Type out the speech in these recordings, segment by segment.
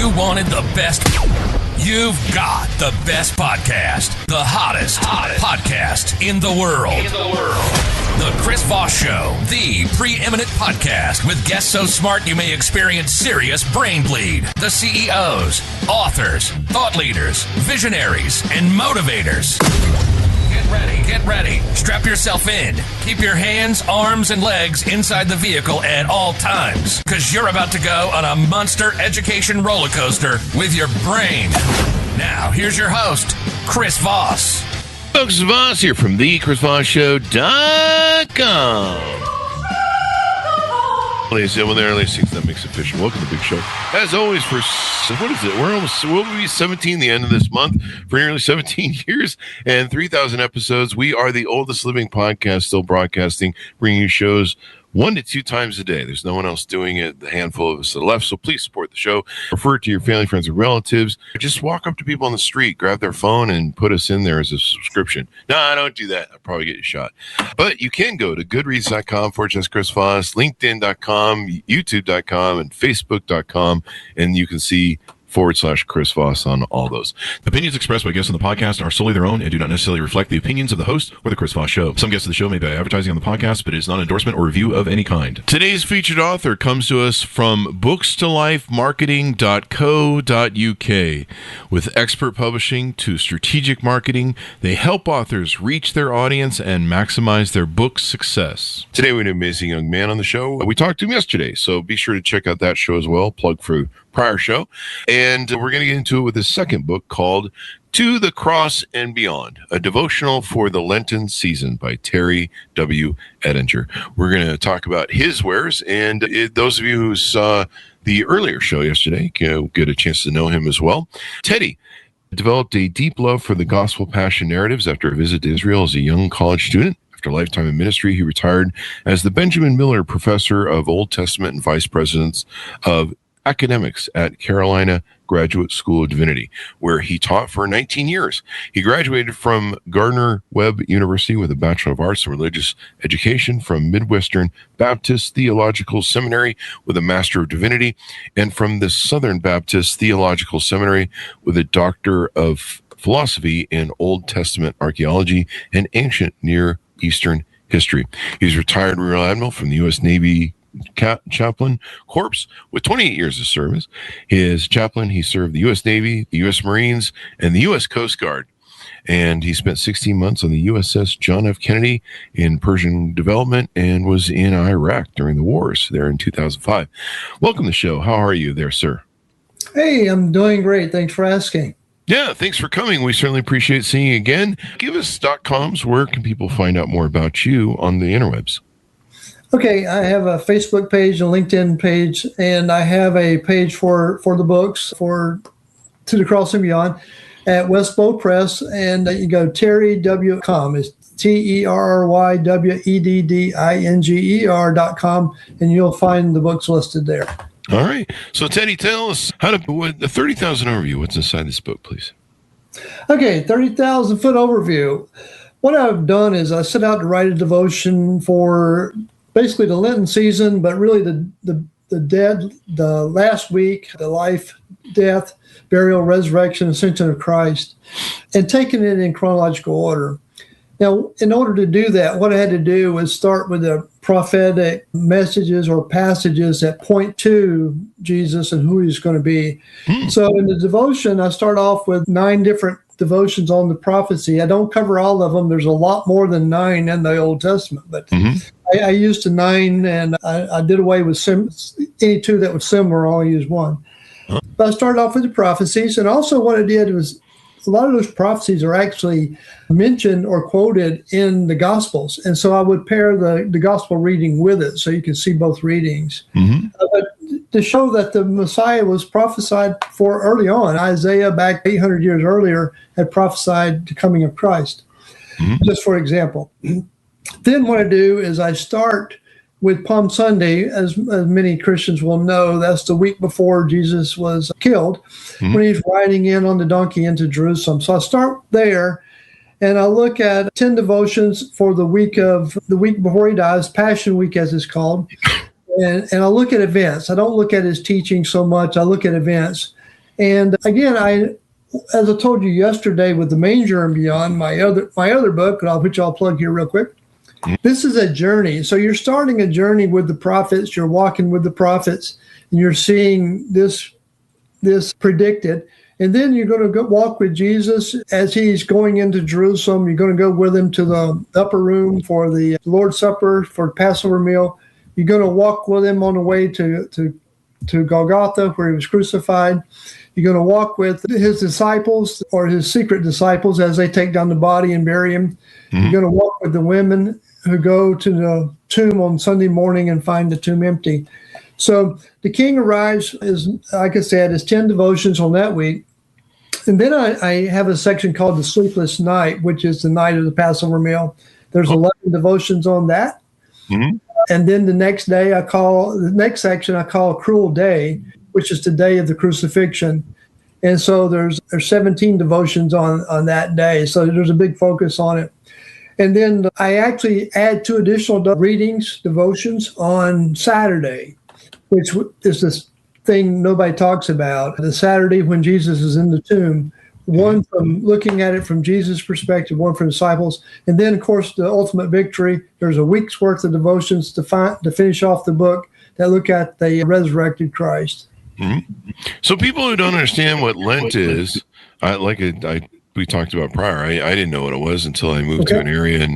you wanted the best, you've got the best podcast. The hottest podcast in the world. The Chris Voss Show, the preeminent podcast with guests so smart you may experience serious brain bleed. The CEOs, authors, thought leaders, visionaries, and motivators. Get ready. Strap yourself in. Keep your hands, arms, and legs inside the vehicle at all times, because you're about to go on a monster education roller coaster with your brain. Now, here's your host, Chris Voss. Folks, Voss here from the ChrisVossShow.com. Ladies and gentlemen, there, ladies and gentlemen, that makes it official. Welcome to the big show. As always, for what is it? We'll be 17 the end of this month for nearly 17 years and 3,000 episodes. We are the oldest living podcast still broadcasting, bringing you shows 1 to 2 times a day. There's no one else doing it. A handful of us to the left, so please support the show. Refer it to your family, friends, and relatives. Just walk up to people on the street, grab their phone, and put us in there as a subscription. No, don't do that. I'll probably get you shot. But you can go to goodreads.com/Chris Voss, LinkedIn.com, YouTube.com, and Facebook.com, and you can see /Chris Voss on all those. The opinions expressed by guests on the podcast are solely their own and do not necessarily reflect the opinions of the host or the Chris Voss Show. Some guests of the show may be advertising on the podcast, but it is not an endorsement or review of any kind. Today's featured author comes to us from bookstolifemarketing.co.uk. With expert publishing to strategic marketing, they help authors reach their audience and maximize their book success. Today we have an amazing young man on the show. We talked to him yesterday, so be sure to check out that show as well. Plug for prior show. And we're going to get into it with his second book called To the Cross and Beyond, a devotional for the Lenten season by Terry W. Eddinger. We're going to talk about his wares, and those of you who saw the earlier show yesterday can get a chance to know him as well. Teddy developed a deep love for the gospel passion narratives after a visit to Israel as a young college student. After a lifetime in ministry, he retired as the Benjamin Miller Professor of Old Testament and Vice President of Academics at Carolina Graduate School of Divinity, where he taught for 19 years. He graduated from Gardner-Webb University with a Bachelor of Arts in Religious Education from Midwestern Baptist Theological Seminary with a Master of Divinity, and from the Southern Baptist Theological Seminary with a Doctor of Philosophy in Old Testament Archaeology and Ancient Near Eastern History. He's retired Rear Admiral from the U.S. Navy Chaplain Corps with 28 years of service. His chaplain, he served the U.S. Navy, the U.S. Marines, and the U.S. Coast Guard. And he spent 16 months on the USS John F. Kennedy in Persian development and was in Iraq during the wars there in 2005. Welcome to the show. How are you there, sir? Hey, I'm doing great. Thanks for asking. Yeah, thanks for coming. We certainly appreciate seeing you again. Give us .coms. Where can people find out more about you on the interwebs? Okay, I have a Facebook page, a LinkedIn page, and I have a page for the books for To the Cross and Beyond at Westbow Press, and you go terryweddinger.com. It's Terryweddinger.com, and you'll find the books listed there. All right. So, Teddy, tell us the 30,000 overview. What's inside this book, please? Okay, 30,000 foot overview. What I've done is I set out to write a devotion for basically the Lenten season, but really the last week, the life, death, burial, resurrection, ascension of Christ, and taking it in chronological order. Now, in order to do that, what I had to do was start with the prophetic messages or passages that point to Jesus and who he's going to be. So in the devotion, I start off with 9 different devotions on the prophecy. I don't cover all of them. There's a lot more than 9 in the Old Testament, but I used the 9, and I did away with any 2 that was similar. I only used 1. But I started off with the prophecies, and also what I did was a lot of those prophecies are actually mentioned or quoted in the Gospels, and so I would pair the Gospel reading with it so you can see both readings. But to show that the Messiah was prophesied for early on, Isaiah back 800 years earlier had prophesied the coming of Christ, just for example. Then what I do is I start with Palm Sunday. As many Christians will know, that's the week before Jesus was killed, when he's riding in on the donkey into Jerusalem. So I start there, and I look at 10 devotions for the week before he dies, Passion Week as it's called, and I look at events. I don't look at his teaching so much. I look at events. And again, as I told you yesterday with The Manger and Beyond, my other book, which I'll plug here real quick, this is a journey. So you're starting a journey with the prophets, you're walking with the prophets, and you're seeing this predicted. And then you're going to go walk with Jesus as he's going into Jerusalem. You're going to go with him to the upper room for the Lord's Supper, for Passover meal. You're going to walk with him on the way to Golgotha, where he was crucified. You're going to walk with his disciples, or his secret disciples, as they take down the body and bury him. You're going to walk with the women who go to the tomb on Sunday morning and find the tomb empty. So the King arrives, is, like I said, is 10 devotions on that week. And then I have a section called the Sleepless Night, which is the night of the Passover meal. There's 11 devotions on that. Mm-hmm. And then the next section I call Cruel Day, which is the day of the crucifixion. And so there's 17 devotions on that day. So there's a big focus on it. And then I actually add 2 additional devotions on Saturday, which is this thing nobody talks about. The Saturday when Jesus is in the tomb, one from looking at it from Jesus' perspective, one from disciples. And then, of course, the ultimate victory. There's a week's worth of devotions to finish off the book that look at the resurrected Christ. Mm-hmm. So people who don't understand what Lent is, we talked about prior, I didn't know what it was until I moved to an area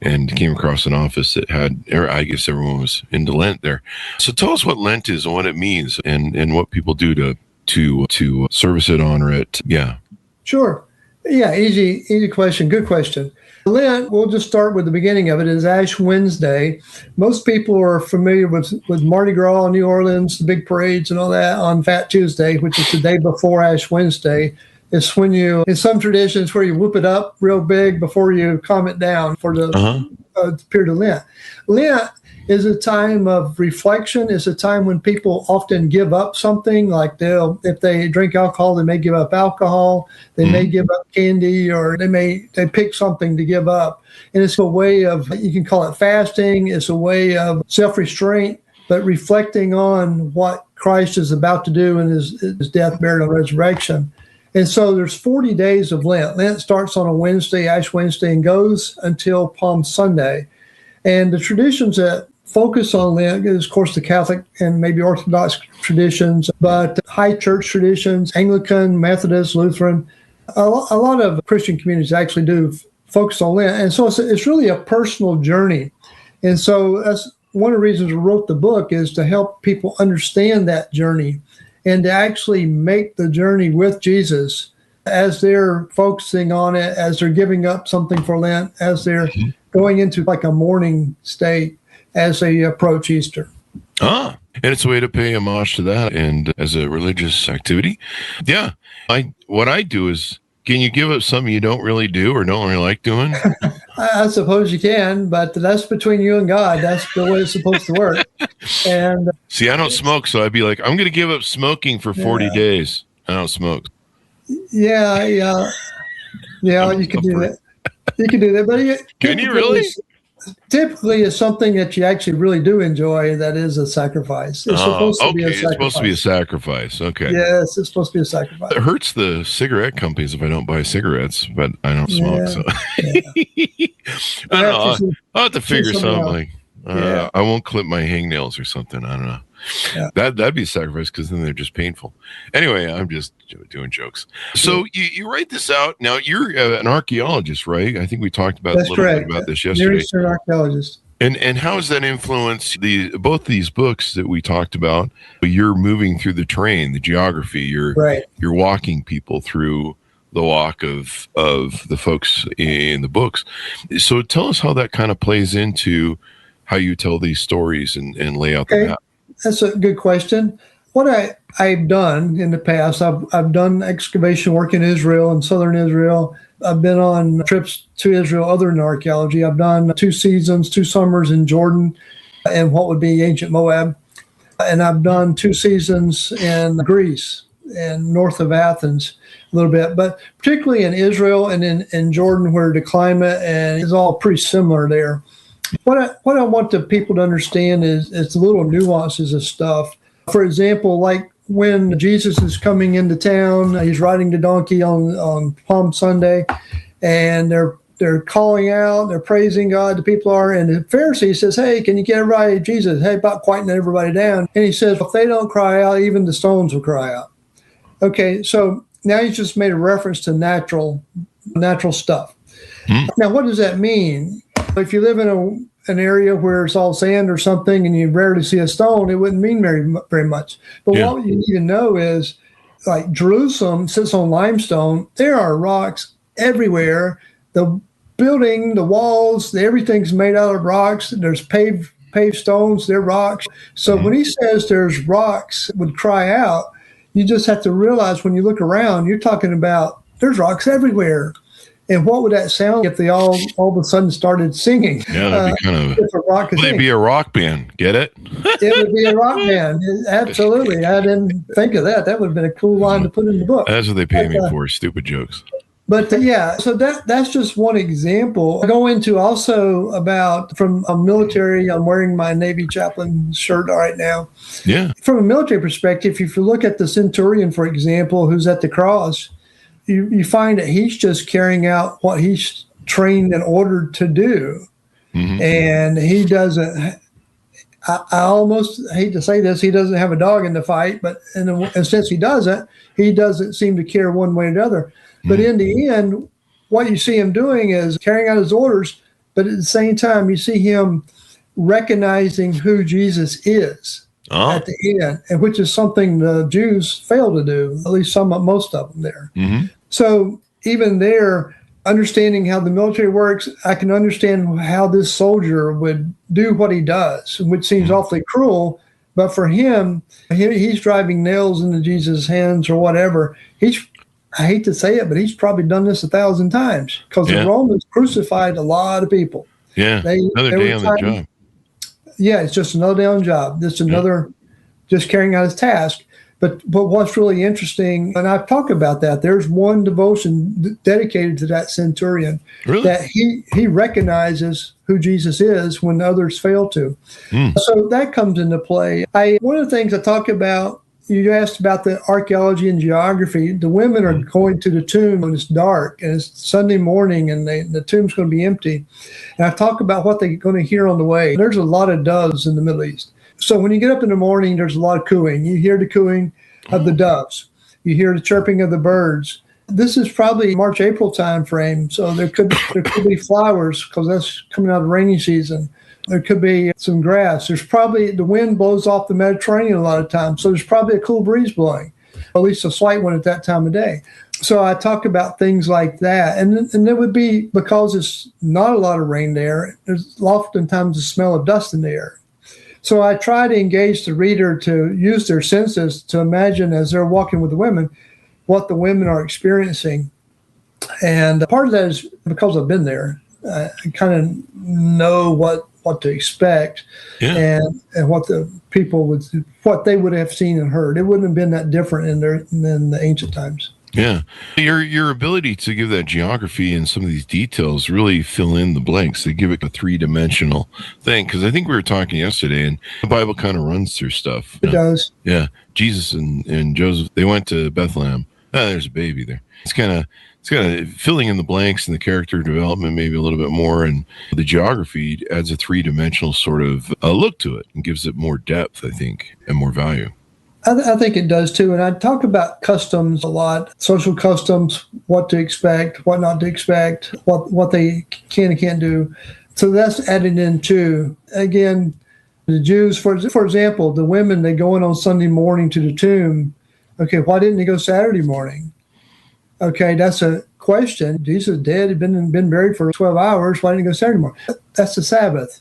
and came across an office that had, I guess everyone was into Lent there. So tell us what Lent is and what it means and what people do to service it, honor it. Yeah. Sure. Yeah, easy question. Good question. Lent, we'll just start with the beginning of it, is Ash Wednesday. Most people are familiar with Mardi Gras in New Orleans, the big parades and all that on Fat Tuesday, which is the day before Ash Wednesday. It's when in some traditions, where you whoop it up real big before you calm it down for the period of Lent. Lent is a time of reflection. It's a time when people often give up something. Like if they drink alcohol, they may give up alcohol. They may give up candy, or they pick something to give up. And it's a way of, you can call it fasting. It's a way of self-restraint, but reflecting on what Christ is about to do in his death, burial, and resurrection. And so there's 40 days of Lent. Lent starts on a Wednesday, Ash Wednesday, and goes until Palm Sunday. And the traditions that focus on Lent is, of course, the Catholic and maybe Orthodox traditions, but high church traditions, Anglican, Methodist, Lutheran. A lot of Christian communities actually do focus on Lent. And so it's really a personal journey. And so that's one of the reasons we wrote the book, is to help people understand that journey and to actually make the journey with Jesus as they're focusing on it, as they're giving up something for Lent, as they're going into like a mourning state as they approach Easter. And it's a way to pay homage to that, and as a religious activity. Yeah. What I do is, can you give up something you don't really do or don't really like doing? I suppose you can, but that's between you and God. That's the way it's supposed to work. And see, I don't smoke, so I'd be like, I'm going to give up smoking for 40 days. I don't smoke. Yeah, you can do that. You can do that, but can you really? Typically, it's something that you actually really do enjoy. That is a sacrifice. It's supposed to be a sacrifice. It's supposed to be a sacrifice. Okay. Yes, it's supposed to be a sacrifice. It hurts the cigarette companies if I don't buy cigarettes, but I don't smoke. So I don't know. I'll have to figure something. I won't clip my hangnails or something. I don't know. Yeah. That'd be a sacrifice, because then they're just painful. Anyway, I'm just doing jokes. So you write this out. Now, you're an archaeologist, right? I think we talked about That's a little correct. bit about this yesterday. You're an archaeologist. And how has that influenced both these books that we talked about? You're moving through the terrain, the geography. You're walking people through the walk of the folks in the books. So tell us how that kind of plays into how you tell these stories and lay out the map. That's a good question. What I've done in the past, I've done excavation work in Israel and southern Israel. I've been on trips to Israel other than archaeology. I've done 2 summers in Jordan and what would be ancient Moab. And I've done 2 seasons in Greece and north of Athens a little bit, but particularly in Israel and in Jordan, where the climate and is all pretty similar there. What I want the people to understand is the little nuances of stuff. For example, like when Jesus is coming into town. He's riding the donkey on Palm Sunday, and they're calling out, they're praising God, the people are, and the Pharisee says, hey, can you get everybody, Jesus, hey, about quieting everybody down. And he says, if they don't cry out, even the stones will cry out. Okay, so now he's just made a reference to natural stuff. Now, what does that mean? If you live in an area where it's all sand or something and you rarely see a stone, it wouldn't mean very much. But what you need to know is, like Jerusalem sits on limestone. There are rocks everywhere. The building, the walls, everything's made out of rocks. There's paved stones, they're rocks. So when he says there's rocks that would cry out, you just have to realize when you look around, you're talking about there's rocks everywhere. And what would that sound if they all of a sudden started singing? Yeah, that'd be kind of they'd be a rock band. Get it? It would be a rock band. Absolutely. I didn't think of that. That would have been a cool line to put in the book. That's what they pay me for, stupid jokes. But so that's just one example. I go into also about from a military. I'm wearing my Navy chaplain shirt right now. Yeah. From a military perspective, if you look at the centurion, for example, who's at the cross, you find that he's just carrying out what he's trained and ordered to do. And he doesn't, I almost hate to say this, he doesn't have a dog in the fight, but and since he doesn't seem to care one way or the other. But in the end, what you see him doing is carrying out his orders, but at the same time, you see him recognizing who Jesus is at the end, and which is something the Jews fail to do, at least most of them there. So even there, understanding how the military works, I can understand how this soldier would do what he does, which seems awfully cruel. But for him, he's driving nails into Jesus' hands or whatever. I hate to say it, but he's probably done this 1,000 times because the Romans crucified a lot of people. Yeah, another day on the job. Yeah, it's just another day on the job. Just carrying out his task. But what's really interesting, and I've talked about that, there's one devotion dedicated to that centurion that he recognizes who Jesus is when others fail to. So that comes into play. One of the things I talk about, you asked about the archaeology and geography. The women are going to the tomb when it's dark and it's Sunday morning and the tomb's going to be empty. And I talk about what they're going to hear on the way. There's a lot of doves in the Middle East. So when you get up in the morning, there's a lot of cooing. You hear the cooing of the doves. You hear the chirping of the birds. This is probably March, April time frame. So there could be flowers because that's coming out of the rainy season. There could be some grass. There's probably the wind blows off the Mediterranean a lot of times. So there's probably a cool breeze blowing, at least a slight one at that time of day. So I talk about things like that. And it would be because it's not a lot of rain there. There's oftentimes the smell of dust in the air. So I try to engage the reader to use their senses to imagine as they're walking with the women, what the women are experiencing. And part of that is because I've been there. I kind of know what to expect and what the people what they would have seen and heard. It wouldn't have been that different than the ancient times. Yeah. Your ability to give that geography and some of these details really fill in the blanks. They give it a three-dimensional thing. Because I think we were talking yesterday, and the Bible kind of runs through stuff. It does. Yeah. Jesus and Joseph, they went to Bethlehem. There's a baby there. It's kind of filling in the blanks and the character development maybe a little bit more, and the geography adds a three-dimensional sort of look to it and gives it more depth, I think, and more value. I think it does too. And I talk about customs a lot, social customs, what to expect, what not to expect, what they can and can't do. So that's added in too. Again, the Jews, for example, the women, they go in on Sunday morning to the tomb. Okay, why didn't they go Saturday morning? Okay, that's a question. Jesus is dead, had been buried for 12 hours. Why didn't he go Saturday morning? That's the Sabbath.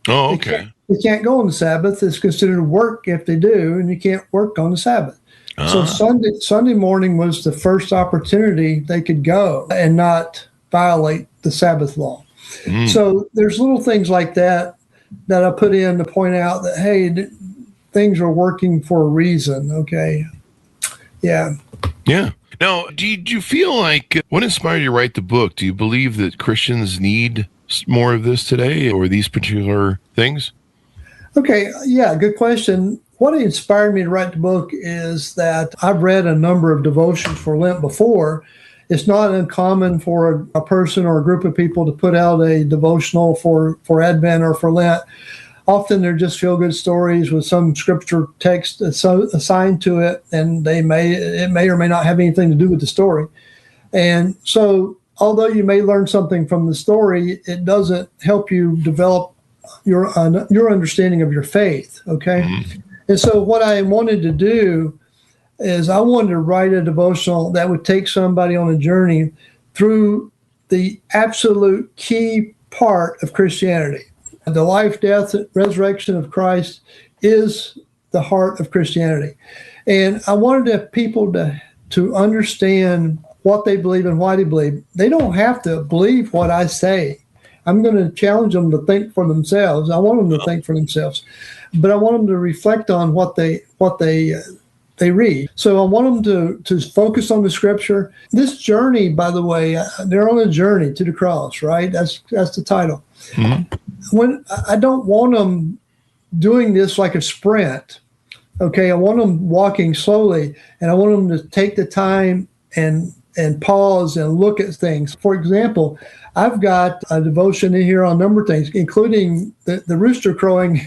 Oh, okay. They can't go on the Sabbath. It's considered work if they do, and you can't work on the Sabbath. So Sunday morning was the first opportunity they could go and not violate the Sabbath law. So there's little things like that I put in to point out that, hey, things are working for a reason, okay? Yeah. Yeah. Now, did you feel like, what inspired you to write the book? Do you believe that Christians need more of this today, or these particular things? Okay, yeah, good question. what inspired me to write the book is that I've read a number of devotions for Lent before. It's not uncommon for a person or a group of people to put out a devotional for Advent or for Lent. Often they're just feel-good stories with some scripture text assigned to it, and it may or may not have anything to do with the story. And so, although you may learn something from the story, it doesn't help you develop your understanding of your faith. Okay, and so what I wanted to do is I wanted to write a devotional that would take somebody on a journey through the absolute key part of Christianity. The life, death, resurrection of Christ is the heart of Christianity. And I wanted people to understand what they believe and why they believe. They don't have to believe what I say. I'm going to challenge them to think for themselves. I want them to think for themselves. But I want them to reflect on what they read. So I want them to focus on the scripture. This journey, by the way, they're on a journey to the cross, right? That's the title. When I don't want them doing this like a sprint, okay? I want them walking slowly, and I want them to take the time and pause and look at things. For example, I've got a devotion in here on a number of things, including the rooster crowing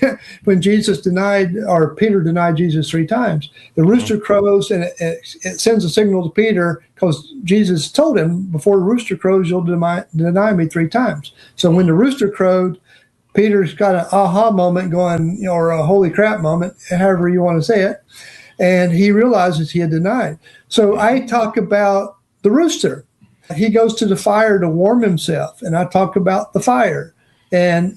when Peter denied Jesus 3 times. The rooster crows, and it sends a signal to Peter, because Jesus told him, before the rooster crows, you'll deny me 3 times. So when the rooster crowed, Peter's got an aha moment going, or a holy crap moment, however you want to say it, and he realizes he had denied. So I talk about the rooster. He goes to the fire to warm himself, and I talk about the fire and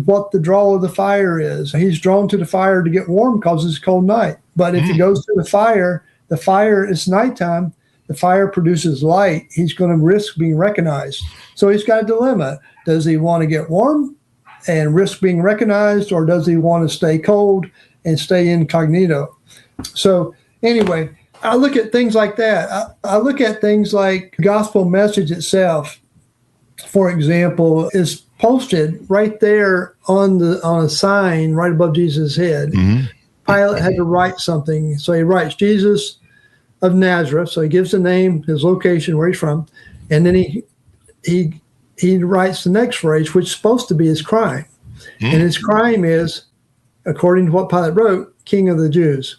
what the draw of the fire is. He's drawn to the fire to get warm because it's a cold night. But if he goes to the fire is nighttime, the fire produces light. He's going to risk being recognized. So he's got a dilemma. Does he want to get warm and risk being recognized, or does he want to stay cold and stay incognito? So anyway, I look at things like that. I look at things like gospel message itself, for example, is posted right there on a sign right above Jesus' head. Pilate had to write something. So he writes Jesus of Nazareth. So he gives the name, his location, where he's from. And then he writes the next phrase, which is supposed to be his crime. And his crime is, according to what Pilate wrote, King of the Jews.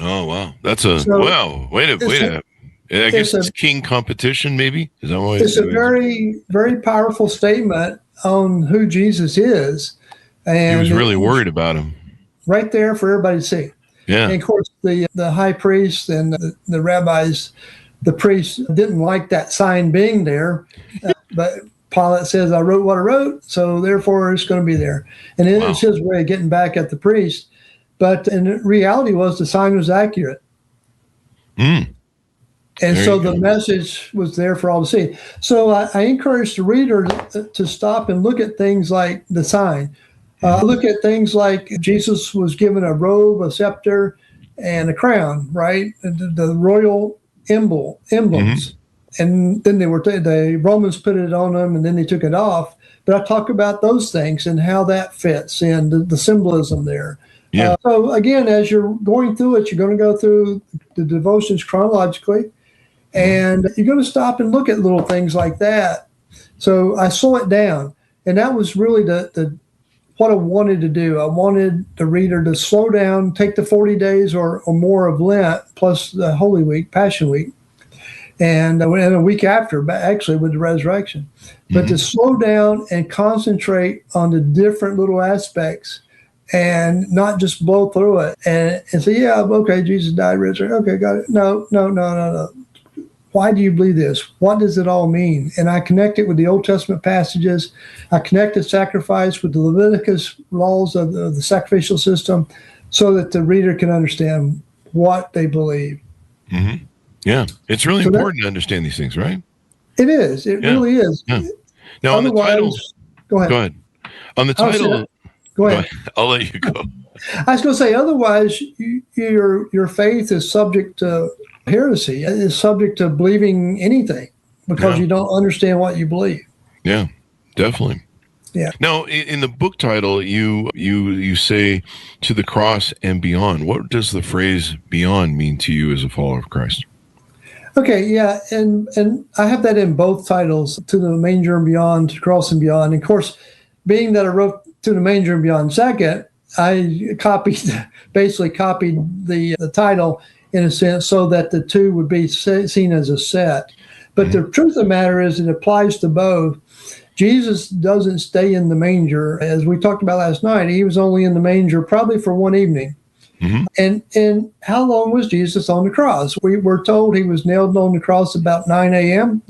Oh, wow. That's wow. Wait a I guess it's king competition, maybe? Is that what it's a very, very powerful statement on who Jesus is. And he was really worried about him. Right there for everybody to see. Yeah. And of course, the high priest and the rabbis, the priests didn't like that sign being there. But Pilate says, I wrote what I wrote, so therefore it's going to be there. And it's his way of getting back at the priest. But in reality was the sign was accurate. And so the message was there for all to see. So I encourage the reader to stop and look at things like the sign. Look at things like Jesus was given a robe, a scepter, and a crown, right? The royal emblems. And then the Romans put it on them, and then they took it off. But I talk about those things and how that fits in, the symbolism there. Yeah. So again, as you're going through it, you're going to go through the devotions chronologically, and you're going to stop and look at little things like that. So I slow it down, and that was really what I wanted to do. I wanted the reader to slow down, take the 40 days or more of Lent, plus the Holy Week, Passion Week, and a week after, actually, with the resurrection. But to slow down and concentrate on the different little aspects and not just blow through it and say, yeah, okay, Jesus died, resurrected. Okay, got it. No. Why do you believe this? What does it all mean? And I connect it with the Old Testament passages. I connect the sacrifice with the Leviticus laws of the sacrificial system so that the reader can understand what they believe. Yeah, it's really important to understand these things, right? It is. It really is. Yeah. Now, on the title, go ahead. On the title, go ahead. I'll let you go. I was going to say, otherwise, your faith is subject to heresy. It is subject to believing anything because you don't understand what you believe. Yeah, definitely. Yeah. Now, in the book title, you say to the cross and beyond. What does the phrase beyond mean to you as a follower of Christ? Okay, yeah, and I have that in both titles, To the Manger and Beyond, To the Cross and Beyond. And of course, being that I wrote To the Manger and Beyond second, I basically copied the title in a sense so that the two would be seen as a set. But the truth of the matter is it applies to both. Jesus doesn't stay in the manger. As we talked about last night, he was only in the manger probably for one evening. And how long was Jesus on the cross? We were told he was nailed on the cross about 9 a.m.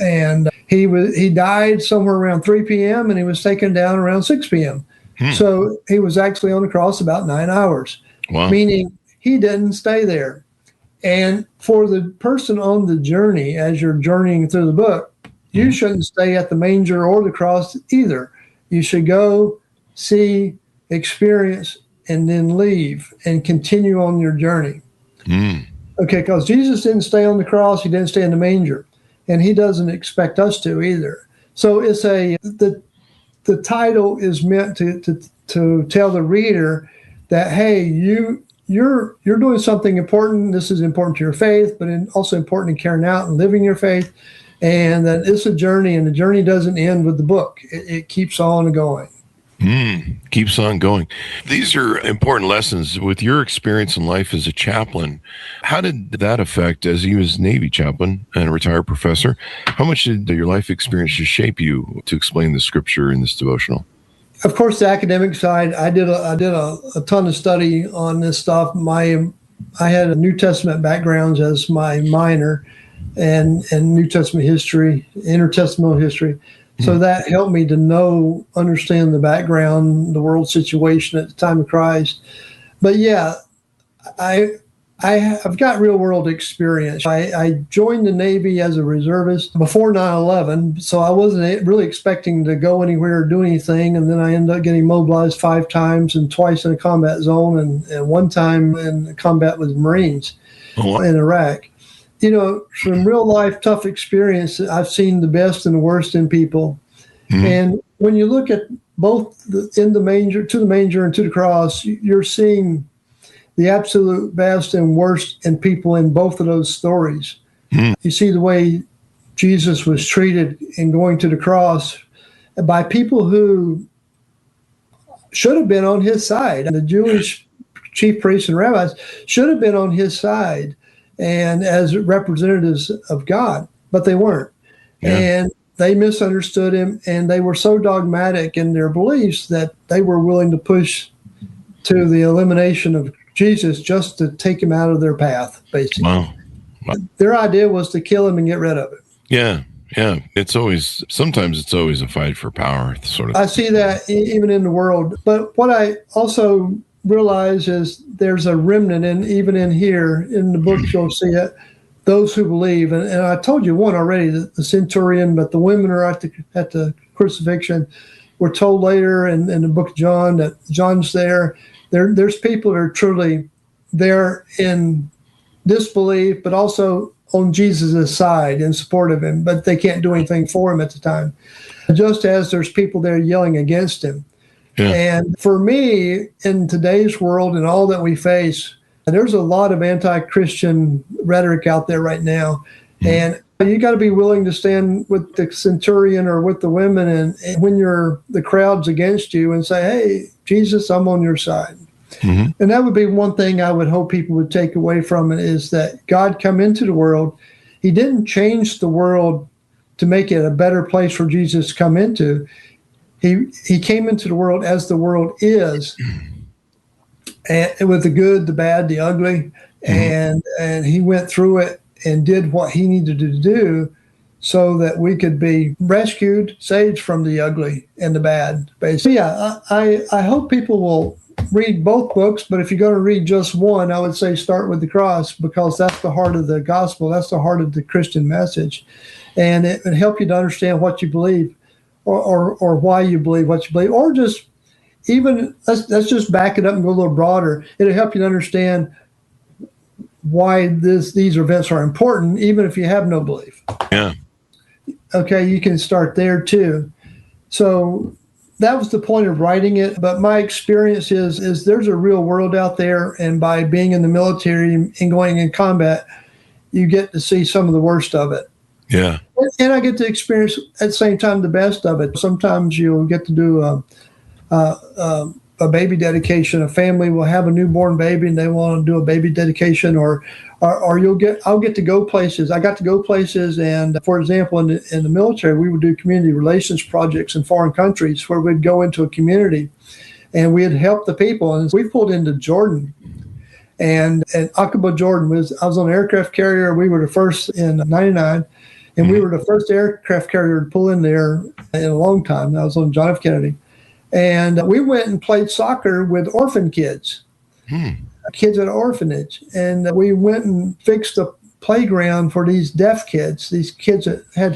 and he died somewhere around 3 p.m. and he was taken down around 6 p.m. So he was actually on the cross about 9 hours, meaning he didn't stay there. And for the person on the journey, as you're journeying through the book, you shouldn't stay at the manger or the cross either. You should go, see, experience, and then leave and continue on your journey. Okay, because Jesus didn't stay on the cross, he didn't stay in the manger, and he doesn't expect us to either. So it's the title is meant to tell the reader that, hey, you're doing something important. This is important to your faith, but also important in carrying out and living your faith, and that it's a journey, and the journey doesn't end with the book. It keeps on going. Keeps on going. These are important lessons. With your experience in life as a chaplain, how did that affect, as you was Navy chaplain and a retired professor, how much did your life experience just shape you to explain the scripture in this devotional? Of course, the academic side, I did a ton of study on this stuff. I had a New Testament background as my minor, and New Testament history, intertestamental history. So that helped me to understand the background, the world situation at the time of Christ. But yeah, I've got real world experience. I joined the Navy as a reservist before 9/11, so I wasn't really expecting to go anywhere or do anything. And then I ended up getting mobilized 5 times and twice in a combat zone and one time in combat with Marines in Iraq. You know, from real life tough experience, I've seen the best and the worst in people. And when you look at both in the manger, To the Manger and To the Cross, you're seeing the absolute best and worst in people in both of those stories. You see the way Jesus was treated in going to the cross by people who should have been on his side. The Jewish chief priests and rabbis should have been on his side and as representatives of God, but they weren't. And they misunderstood him, and they were so dogmatic in their beliefs that they were willing to push to the elimination of Jesus just to take him out of their path, basically. Wow. Their idea was to kill him and get rid of it. Yeah. Sometimes it's always a fight for power, sort of. I see that even in the world. But what I also realize is there's a remnant, and even in here, in the book, you'll see it, those who believe. And I told you one already, the centurion, but the women are at the crucifixion. We're told later in the book of John that John's there. There's people that are truly there in disbelief, but also on Jesus' side in support of him, but they can't do anything for him at the time. Just as there's people there yelling against him. Yeah. And for me, in today's world and all that we face, there's a lot of anti-Christian rhetoric out there right now. And you got to be willing to stand with the centurion or with the women and when the crowd's against you and say, hey, Jesus, I'm on your side. And that would be one thing I would hope people would take away from it, is that God come into the world. He didn't change the world to make it a better place for Jesus to come into. He came into the world as the world is, and with the good, the bad, the ugly, and he went through it and did what he needed to do so that we could be rescued, saved from the ugly and the bad, basically. Yeah, I hope people will read both books, but if you're going to read just one, I would say start with the cross, because that's the heart of the gospel. That's the heart of the Christian message. And it would help you to understand what you believe or why you believe what you believe, or just even, let's just back it up and go a little broader. It'll help you to understand why these events are important, even if you have no belief. Yeah. Okay, you can start there too. So that was the point of writing it. But my experience is there's a real world out there, and by being in the military and going in combat, you get to see some of the worst of it. Yeah. And I get to experience at the same time the best of it. Sometimes you'll get to do a baby dedication. A family will have a newborn baby and they want to do a baby dedication, or I'll get to go places. I got to go places, and for example, in the military, we would do community relations projects in foreign countries where we'd go into a community and we'd help the people. And we pulled into Jordan. And Aqaba, Jordan I was on an aircraft carrier. We were the first in '99, and we were the first aircraft carrier to pull in there in a long time. I was on John F. Kennedy. And we went and played soccer with orphan kids, kids at an orphanage. And we went and fixed a playground for these deaf kids, these kids that had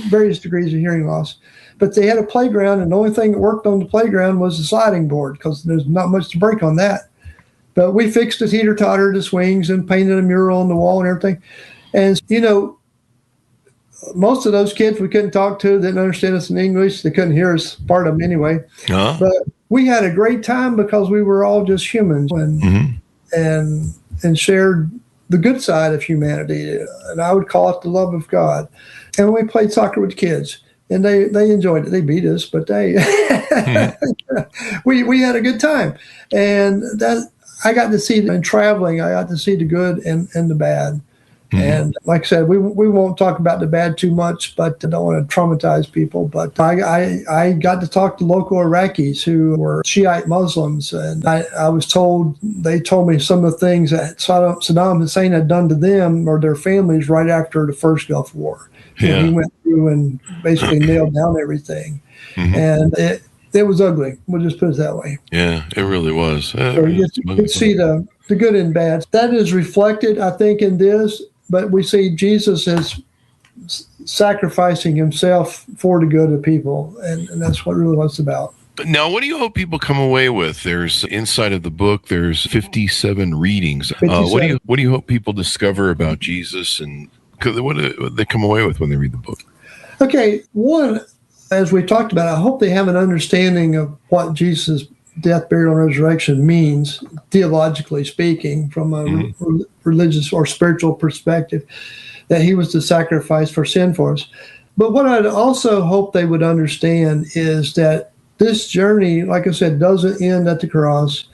various degrees of hearing loss. But they had a playground, and the only thing that worked on the playground was the sliding board, because there's not much to break on that. But we fixed the teeter-totter, the swings, and painted a mural on the wall and everything. And, most of those kids we couldn't talk to, didn't understand us in English. They couldn't hear us, part of them anyway. Uh-huh. But we had a great time because we were all just humans and shared the good side of humanity. And I would call it the love of God. And we played soccer with kids. And they enjoyed it. They beat us, but we had a good time. And that I got to see, in traveling, I got to see the good and the bad. Mm-hmm. And like I said, we won't talk about the bad too much, but I don't want to traumatize people. But I got to talk to local Iraqis who were Shiite Muslims, and they told me some of the things that Saddam Hussein had done to them or their families right after the first Gulf War. Yeah. He went through and basically nailed down everything. Mm-hmm. And it was ugly. We'll just put it that way. Yeah, it really was. So you can see the good and bad. That is reflected, I think, in this. But we see Jesus as sacrificing himself for the good of people, and that's what really what it's about. Now, what do you hope people come away with? There's inside of the book, there's 57 readings. 57. What do you hope people discover about Jesus, and what do they come away with when they read the book? Okay, one, as we talked about, I hope they have an understanding of what Jesus' death, burial, and resurrection means, theologically speaking, from a religious or spiritual perspective, that he was the sacrifice for sin for us. But what I'd also hope they would understand is that this journey, like I said, doesn't end at the cross.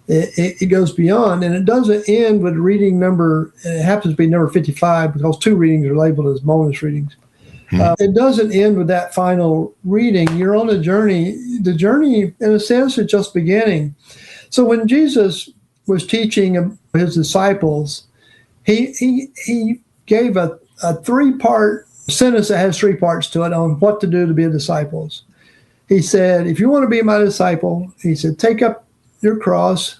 It goes beyond, and it doesn't end with reading number, and it happens to be number 55 because 2 readings are labeled as bonus readings. It doesn't end with that final reading. You're on a journey. The journey, in a sense, is just beginning. So when Jesus was teaching his disciples, he gave a 3-part sentence that has 3 parts to it on what to do to be a disciple. He said, if you want to be my disciple, he said, take up your cross.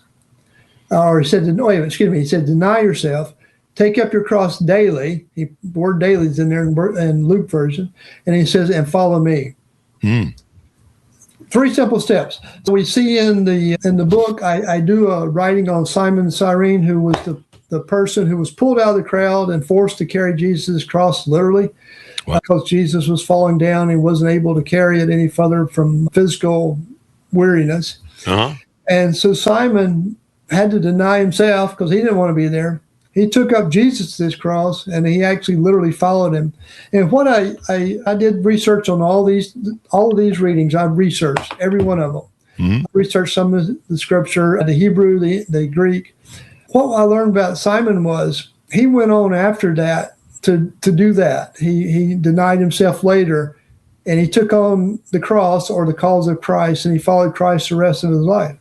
Or he said, he said, deny yourself. Take up your cross daily. The word daily is in there in Luke version. And he says, and follow me. 3 simple steps. So we see in the book, I do a writing on Simon Cyrene, who was the person who was pulled out of the crowd and forced to carry Jesus' cross literally. Wow. Because Jesus was falling down and wasn't able to carry it any further from physical weariness. Uh-huh. And so Simon had to deny himself because he didn't want to be there. He took up Jesus' cross, and he actually literally followed him. And what I did research on all of these readings. I've researched every one of them. Mm-hmm. I researched some of the scripture, the Hebrew, the Greek. What I learned about Simon was he went on after that to do that. He denied himself later, and he took on the cross or the cause of Christ, and he followed Christ the rest of his life.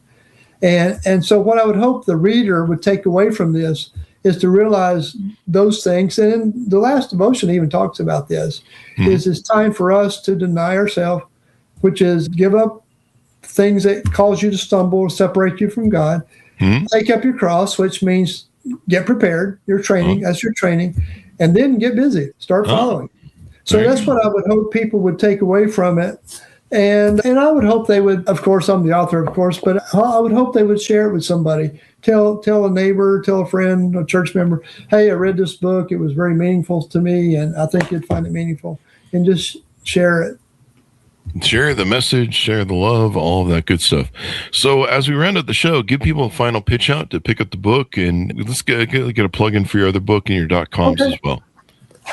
And so what I would hope the reader would take away from this is to realize those things. And the last devotion even talks about this, is it's time for us to deny ourselves, which is give up things that cause you to stumble, separate you from God. Take up your cross, which means get prepared, your training, that's your training, and then get busy, start following. So that's what I would hope people would take away from it. And I would hope they would, of course, I'm the author, of course, but I would hope they would share it with somebody. Tell a neighbor, tell a friend, a church member, hey, I read this book. It was very meaningful to me, and I think you'd find it meaningful. And just share it. Share the message, share the love, all of that good stuff. So as we round out the show, give people a final pitch out to pick up the book, and let's get a plug in for your other book and your .coms as well.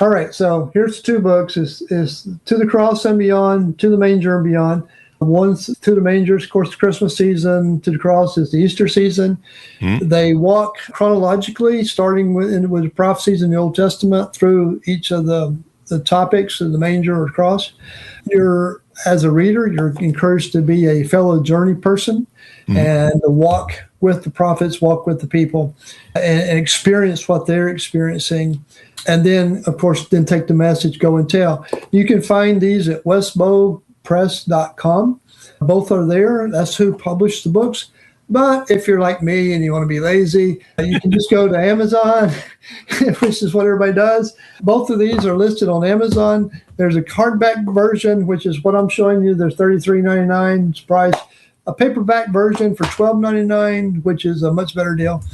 All right. So here's 2 books. Is To the Cross and Beyond, To the Manger and Beyond. One's To the Manger, of course, the Christmas season. To the Cross is the Easter season. They walk chronologically, starting with the prophecies in the Old Testament through each of the topics of the manger or cross. As a reader, you're encouraged to be a fellow journey person and walk with the prophets, walk with the people, and experience what they're experiencing. And then, of course, then take the message, go and tell. You can find these at westbowpress.com. Both are there. That's who published the books. But if you're like me and you want to be lazy, you can just go to Amazon, which is what everybody does. Both of these are listed on Amazon. There's a hardback version, which is what I'm showing you. There's $33.99 price. A paperback version for $12.99, which is a much better deal.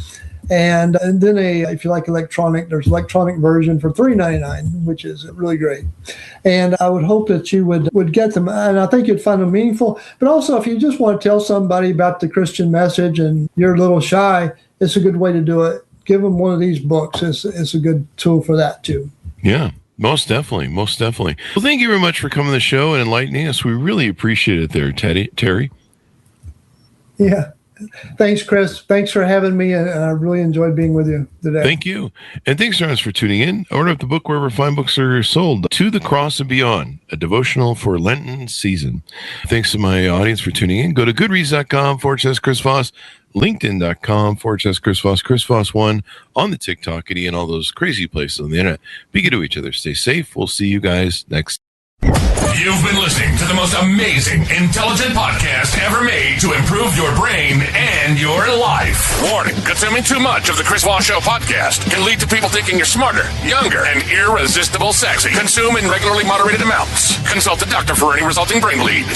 And then if you like electronic, there's electronic version for $3.99, which is really great. And I would hope that you would get them, and I think you'd find them meaningful. But also, if you just want to tell somebody about the Christian message and you're a little shy, it's a good way to do it. Give them one of these books. It's a good tool for that too. Yeah. Most definitely. Most definitely. Well, thank you very much for coming to the show and enlightening us. We really appreciate it there, Terry. Yeah. Thanks, Chris. Thanks for having me, and I really enjoyed being with you today. Thank you. And thanks, friends, for tuning in. Order up the book wherever fine books are sold. To the Cross and Beyond, a devotional for Lenten season. Thanks to my audience for tuning in. Go to goodreads.com/Chris Voss, linkedin.com/Chris Voss, Chris Voss1 on the TikTok, and all those crazy places on the internet. Be good to each other. Stay safe. We'll see you guys next. You've been listening to the most amazing, intelligent podcast ever made to improve your brain and your life. Warning, consuming too much of the Chris Voss Show podcast can lead to people thinking you're smarter, younger, and irresistible sexy. Consume in regularly moderated amounts. Consult a doctor for any resulting brain bleed.